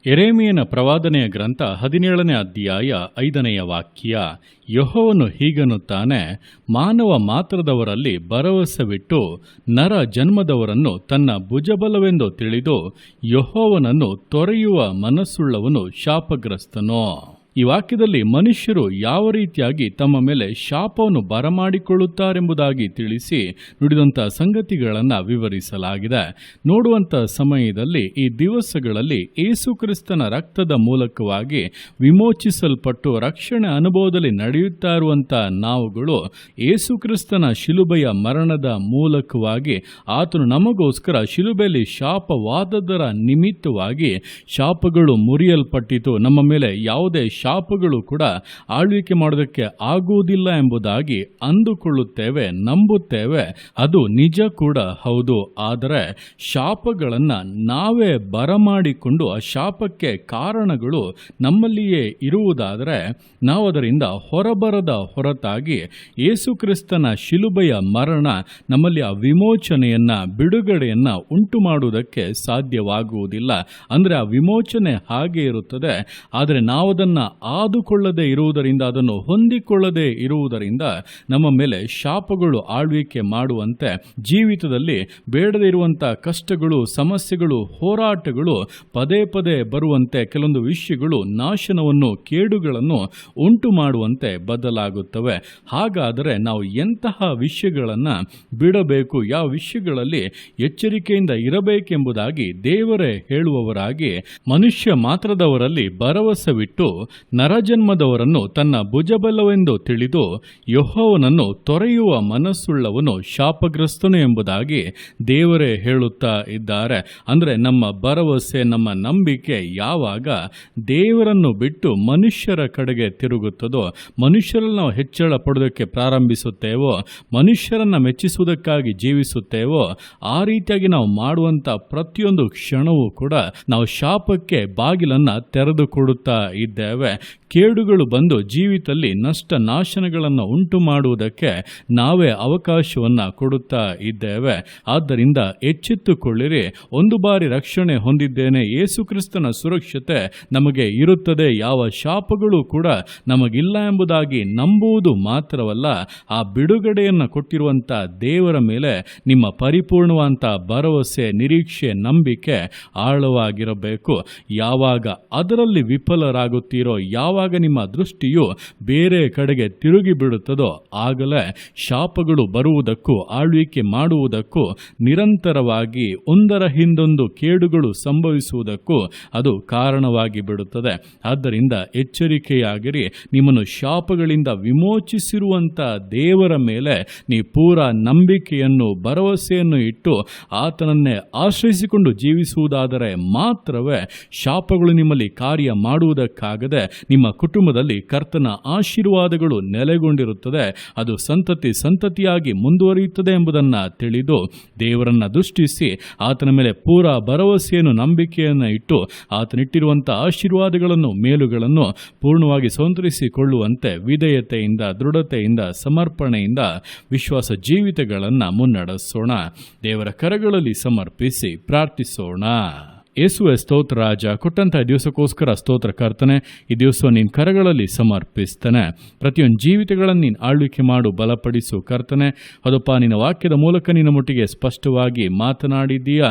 ಯೆರೆಮೀಯನ ಪ್ರವಾದನೆಯ ಗ್ರಂಥ 17ನೇ ಅಧ್ಯಾಯ 5ನೇ ವಾಕ್ಯ. ಯೆಹೋವನು ಹೀಗನ್ನುತ್ತಾನೆ, ಮಾನವ ಮಾತ್ರದವರಲ್ಲಿ ಭರವಸವಿಟ್ಟು ನರ ಜನ್ಮದವರನ್ನು ತನ್ನ ಭುಜಬಲವೆಂದು ತಿಳಿದು ಯೆಹೋವನನ್ನು ತೊರೆಯುವ ಮನಸ್ಸುಳ್ಳವನು ಶಾಪಗ್ರಸ್ತನು. ಈ ವಾಕ್ಯದಲ್ಲಿ ಮನುಷ್ಯರು ಯಾವ ರೀತಿಯಾಗಿ ತಮ್ಮ ಮೇಲೆ ಶಾಪವನ್ನು ಬರಮಾಡಿಕೊಳ್ಳುತ್ತಾರೆಂಬುದಾಗಿ ತಿಳಿಸಿ ನುಡಿದಂಥ ಸಂಗತಿಗಳನ್ನು ವಿವರಿಸಲಾಗಿದೆ. ನೋಡುವಂಥ ಸಮಯದಲ್ಲಿ ಈ ದಿವಸಗಳಲ್ಲಿ ಯೇಸುಕ್ರಿಸ್ತನ ರಕ್ತದ ಮೂಲಕವಾಗಿ ವಿಮೋಚಿಸಲ್ಪಟ್ಟು ರಕ್ಷಣೆ ಅನುಭವದಲ್ಲಿ ನಡೆಯುತ್ತಾ ಇರುವಂಥ ನಾವುಗಳು ಯೇಸುಕ್ರಿಸ್ತನ ಶಿಲುಬೆಯ ಮರಣದ ಮೂಲಕವಾಗಿ ಆತನು ನಮಗೋಸ್ಕರ ಶಿಲುಬೆಯಲ್ಲಿ ಶಾಪವಾದದರ ನಿಮಿತ್ತವಾಗಿ ಶಾಪಗಳು ಮುರಿಯಲ್ಪಟ್ಟಿತು. ನಮ್ಮ ಮೇಲೆ ಯಾವುದೇ ಶಾಪಗಳು ಕೂಡ ಆಳ್ವಿಕೆ ಮಾಡೋದಕ್ಕೆ ಆಗುವುದಿಲ್ಲ ಎಂಬುದಾಗಿ ಅಂದುಕೊಳ್ಳುತ್ತೇವೆ, ನಂಬುತ್ತೇವೆ. ಅದು ನಿಜ ಕೂಡ ಹೌದು. ಆದರೆ ಶಾಪಗಳನ್ನು ನಾವೇ ಬರಮಾಡಿಕೊಂಡು ಆ ಶಾಪಕ್ಕೆ ಕಾರಣಗಳು ನಮ್ಮಲ್ಲಿಯೇ ಇರುವುದಾದರೆ ನಾವು ಅದರಿಂದ ಹೊರಬರದ ಹೊರತಾಗಿ ಯೇಸುಕ್ರಿಸ್ತನ ಶಿಲುಬೆಯ ಮರಣ ನಮ್ಮಲ್ಲಿ ಆ ವಿಮೋಚನೆಯನ್ನ, ಬಿಡುಗಡೆಯನ್ನ ಉಂಟು ಮಾಡುವುದಕ್ಕೆ ಸಾಧ್ಯವಾಗುವುದಿಲ್ಲ. ಅಂದರೆ ಆ ವಿಮೋಚನೆ ಹಾಗೆ ಇರುತ್ತದೆ. ಆದರೆ ನಾವದನ್ನು ಆದುಕೊಳ್ಳದೆ ಇರುವುದರಿಂದ, ಅದನ್ನು ಹೊಂದಿಕೊಳ್ಳದೆ ಇರುವುದರಿಂದ ನಮ್ಮ ಮೇಲೆ ಶಾಪಗಳು ಆಳ್ವಿಕೆ ಮಾಡುವಂತೆ, ಜೀವಿತದಲ್ಲಿ ಬೇಡದೇ ಇರುವಂಥ ಕಷ್ಟಗಳು, ಸಮಸ್ಯೆಗಳು, ಹೋರಾಟಗಳು ಪದೇ ಪದೇ ಬರುವಂತೆ, ಕೆಲವೊಂದು ವಿಷಯಗಳು ನಾಶನವನ್ನು, ಕೇಡುಗಳನ್ನು ಉಂಟು ಮಾಡುವಂತೆ ಬದಲಾಗುತ್ತವೆ. ಹಾಗಾದರೆ ನಾವು ಎಂತಹ ವಿಷಯಗಳನ್ನು ಬಿಡಬೇಕು, ಯಾವ ವಿಷಯಗಳಲ್ಲಿ ಎಚ್ಚರಿಕೆಯಿಂದ ಇರಬೇಕೆಂಬುದಾಗಿ ದೇವರೇ ಹೇಳುವವರಾಗಿ, ಮನುಷ್ಯ ಮಾತ್ರದವರಲ್ಲಿ ಭರವಸವಿಟ್ಟು ನರಜನ್ಮದವರನ್ನು ತನ್ನ ಭುಜಬಲವೆಂದು ತಿಳಿದು ಯೆಹೋವನನ್ನು ತೊರೆಯುವ ಮನಸ್ಸುಳ್ಳವನು ಶಾಪಗ್ರಸ್ತನು ಎಂಬುದಾಗಿ ದೇವರೇ ಹೇಳುತ್ತಾ ಇದ್ದಾರೆ. ಅಂದರೆ ನಮ್ಮ ಭರವಸೆ, ನಮ್ಮ ನಂಬಿಕೆ ಯಾವಾಗ ದೇವರನ್ನು ಬಿಟ್ಟು ಮನುಷ್ಯರ ಕಡೆಗೆ ತಿರುಗುತ್ತದೋ, ಮನುಷ್ಯರಲ್ಲಿ ನಾವು ಹೆಚ್ಚಳ ಪಡೋದಕ್ಕೆ ಪ್ರಾರಂಭಿಸುತ್ತೇವೋ, ಮನುಷ್ಯರನ್ನು ಮೆಚ್ಚಿಸುವುದಕ್ಕಾಗಿ ಜೀವಿಸುತ್ತೇವೋ, ಆ ರೀತಿಯಾಗಿ ನಾವು ಮಾಡುವಂಥ ಪ್ರತಿಯೊಂದು ಕ್ಷಣವೂ ಕೂಡ ನಾವು ಶಾಪಕ್ಕೆ ಬಾಗಿಲನ್ನು ತೆರೆದು ಕೊಡುತ್ತಾ ಇದ್ದೇವೆ. ಕೇಡುಗಳು ಬಂದು ಜೀವಿತದಲ್ಲಿ ನಷ್ಟ ನಾಶನಗಳನ್ನು ಉಂಟು ಮಾಡುವುದಕ್ಕೆ ನಾವೇ ಅವಕಾಶವನ್ನು ಕೊಡುತ್ತಾ ಇದ್ದೇವೆ. ಆದ್ದರಿಂದ ಎಚ್ಚೆತ್ತುಕೊಳ್ಳಿರಿ. ಒಂದು ಬಾರಿ ರಕ್ಷಣೆ ಹೊಂದಿದ್ದೇನೆ, ಯೇಸುಕ್ರಿಸ್ತನ ಸುರಕ್ಷತೆ ನಮಗೆ ಇರುತ್ತದೆ, ಯಾವ ಶಾಪಗಳು ಕೂಡ ನಮಗಿಲ್ಲ ಎಂಬುದಾಗಿ ನಂಬುವುದು ಮಾತ್ರವಲ್ಲ, ಆ ಬಿಡುಗಡೆಯನ್ನು ಕೊಟ್ಟಿರುವಂಥ ದೇವರ ಮೇಲೆ ನಿಮ್ಮ ಪರಿಪೂರ್ಣವಾದಂಥ ಭರವಸೆ, ನಿರೀಕ್ಷೆ, ನಂಬಿಕೆ ಆಳವಾಗಿರಬೇಕು. ಯಾವಾಗ ಅದರಲ್ಲಿ ವಿಫಲರಾಗುತ್ತೀರೋ, ಯಾವಾಗ ನಿಮ್ಮ ದೃಷ್ಟಿಯು ಬೇರೆ ಕಡೆಗೆ ತಿರುಗಿ ಬಿಡುತ್ತದೋ, ಆಗಲೇ ಶಾಪಗಳು ಬರುವುದಕ್ಕೂ ಆಳ್ವಿಕೆ ಮಾಡುವುದಕ್ಕೂ, ನಿರಂತರವಾಗಿ ಒಂದರ ಹಿಂದೊಂದು ಕೇಡುಗಳು ಸಂಭವಿಸುವುದಕ್ಕೂ ಅದು ಕಾರಣವಾಗಿ ಬಿಡುತ್ತದೆ. ಆದ್ದರಿಂದ ಎಚ್ಚರಿಕೆಯಾಗಿರಿ. ನಿಮ್ಮನ್ನು ಶಾಪಗಳಿಂದ ವಿಮೋಚಿಸಿರುವಂಥ ದೇವರ ಮೇಲೆ ನೀವು ಪೂರ ನಂಬಿಕೆಯನ್ನು, ಭರವಸೆಯನ್ನು ಇಟ್ಟು ಆತನನ್ನೇ ಆಶ್ರಯಿಸಿಕೊಂಡು ಜೀವಿಸುವುದಾದರೆ ಮಾತ್ರವೇ ಶಾಪಗಳು ನಿಮ್ಮಲ್ಲಿ ಕಾರ್ಯ ಮಾಡುವುದಕ್ಕಾಗದೆ ನಿಮ್ಮ ಕುಟುಂಬದಲ್ಲಿ ಕರ್ತನ ಆಶೀರ್ವಾದಗಳು ನೆಲೆಗೊಂಡಿರುತ್ತದೆ. ಅದು ಸಂತತಿ ಸಂತತಿಯಾಗಿ ಮುಂದುವರಿಯುತ್ತದೆ ಎಂಬುದನ್ನು ತಿಳಿದು ದೇವರನ್ನು ದೃಷ್ಟಿಸಿ ಆತನ ಮೇಲೆ ಪೂರ ಭರವಸೆಯನ್ನು, ನಂಬಿಕೆಯನ್ನು ಇಟ್ಟು ಆತನಿಟ್ಟಿರುವಂಥ ಆಶೀರ್ವಾದಗಳನ್ನು, ಮೇಲುಗಳನ್ನು ಪೂರ್ಣವಾಗಿ ಸಂತರಿಸಿಕೊಳ್ಳುವಂತೆ ವಿಧೇಯತೆಯಿಂದ, ದೃಢತೆಯಿಂದ, ಸಮರ್ಪಣೆಯಿಂದ ವಿಶ್ವಾಸ ಜೀವಿತಗಳನ್ನು ಮುನ್ನಡೆಸೋಣ. ದೇವರ ಕರಗಳಲ್ಲಿ ಸಮರ್ಪಿಸಿ ಪ್ರಾರ್ಥಿಸೋಣ. ಯೇಸುವೆ ಸ್ತೋತ್ರ ರಾಜ, ಕೊಟ್ಟಂಥ ದಿವಸಕ್ಕೋಸ್ಕರ ಸ್ತೋತ್ರ ಕರ್ತನೆ. ಈ ದಿವಸ ನಿನ್ನ ಕರಗಳಲ್ಲಿ ಸಮರ್ಪಿಸ್ತೇನೆ. ಪ್ರತಿಯೊಂದು ಜೀವಿತಗಳನ್ನು ನೀನು ಆಳ್ವಿಕೆ ಮಾಡು, ಬಲಪಡಿಸು ಕರ್ತನೆ. ಅದಪ್ಪ, ನಿನ್ನ ವಾಕ್ಯದ ಮೂಲಕ ನಿನ್ನ ಮುಟ್ಟಿಗೆ ಸ್ಪಷ್ಟವಾಗಿ ಮಾತನಾಡಿದ್ದೀಯ.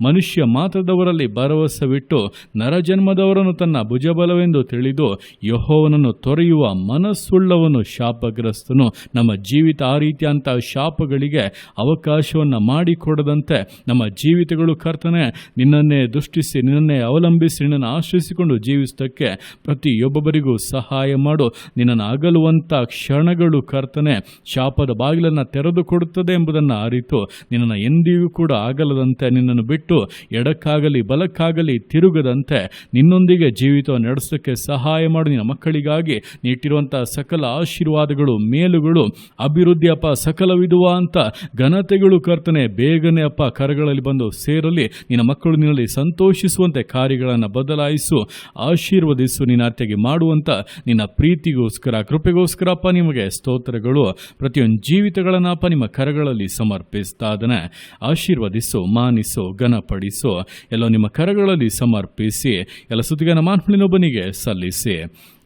ಮನುಷ್ಯ ಮಾತ್ರದವರಲ್ಲಿ ಭರವಸವಿಟ್ಟು ನರಜನ್ಮದವರನ್ನು ತನ್ನ ಭುಜಬಲವೆಂದು ತಿಳಿದು ಯೆಹೋವನನ್ನು ತೊರೆಯುವ ಮನಸ್ಸುಳ್ಳವನು ಶಾಪಗ್ರಸ್ತನು. ನಮ್ಮ ಜೀವಿತ ಆ ರೀತಿಯಂಥ ಶಾಪಗಳಿಗೆ ಅವಕಾಶವನ್ನು ಮಾಡಿಕೊಡದಂತೆ ನಮ್ಮ ಜೀವಿತಗಳು ಕರ್ತನೆ ನಿನ್ನನ್ನೇ ನಿನ್ನನ್ನೇ ಅವಲಂಬಿಸಿ, ನಿನ್ನನ್ನು ಆಶ್ರಯಿಸಿಕೊಂಡು ಜೀವಿಸೋದಕ್ಕೆ ಪ್ರತಿಯೊಬ್ಬೊಬ್ಬರಿಗೂ ಸಹಾಯ ಮಾಡು. ನಿನ್ನನ್ನು ಅಗಲುವಂಥ ಕ್ಷಣಗಳು ಕರ್ತನೆ ಶಾಪದ ಬಾಗಿಲನ್ನು ತೆರೆದು ಕೊಡುತ್ತದೆ ಎಂಬುದನ್ನು ಅರಿತು ನಿನ್ನನ್ನು ಎಂದಿಗೂ ಕೂಡ ಅಗಲದಂತೆ, ನಿನ್ನನ್ನು ಬಿಟ್ಟು ಎಡಕ್ಕಾಗಲಿ ಬಲಕ್ಕಾಗಲಿ ತಿರುಗದಂತೆ ನಿನ್ನೊಂದಿಗೆ ಜೀವಿತವನ್ನು ನಡೆಸೋಕ್ಕೆ ಸಹಾಯ ಮಾಡು. ನಿನ್ನ ಮಕ್ಕಳಿಗಾಗಿ ನೀಟ್ಟಿರುವಂಥ ಸಕಲ ಆಶೀರ್ವಾದಗಳು, ಮೇಲುಗಳು, ಅಭಿವೃದ್ಧಿ ಅಪ್ಪ, ಸಕಲ ವಿಧವಾದಂಥ ಘನತೆಗಳು ಕರ್ತನೆ ಬೇಗನೆ ಅಪ್ಪ ಕರಗಳಲ್ಲಿ ಬಂದು ಸೇರಲಿ. ನಿನ್ನ ಮಕ್ಕಳು ನಿನ್ನಲ್ಲಿ ಸಂತೋಷ ಸಂತೋಷಿಸುವಂತೆ ಕಾರ್ಯಗಳನ್ನು ಬದಲಾಯಿಸು, ಆಶೀರ್ವದಿಸು. ನಿನ್ನ ಅತ್ತೆಗೆ ಮಾಡುವಂಥ ನಿನ್ನ ಪ್ರೀತಿಗೋಸ್ಕರ, ಕೃಪೆಗೋಸ್ಕರಪ್ಪ ನಿಮಗೆ ಸ್ತೋತ್ರಗಳು. ಪ್ರತಿಯೊಂದು ಜೀವಿತಗಳನ್ನಪ್ಪ ನಿಮ್ಮ ಕರಗಳಲ್ಲಿ ಸಮರ್ಪಿಸ್ತಾ ಅದನ್ನು ಆಶೀರ್ವದಿಸು, ಮಾನಿಸು, ಘನಪಡಿಸು. ಎಲ್ಲ ನಿಮ್ಮ ಕರಗಳಲ್ಲಿ ಸಮರ್ಪಿಸಿ ಎಲ್ಲ ಸ್ತುತಿಗಾನ ಮಾನವನಿನೊಬ್ಬನಿಗೆ ಸಲ್ಲಿಸಿ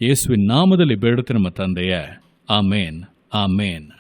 ಯೇಸುವಿನ ನಾಮದಲ್ಲಿ ಬೇಡುತ್ತೆ ನಮ್ಮ ತಂದೆಯೇ. ಆಮೇನ್, ಆಮೇನ್.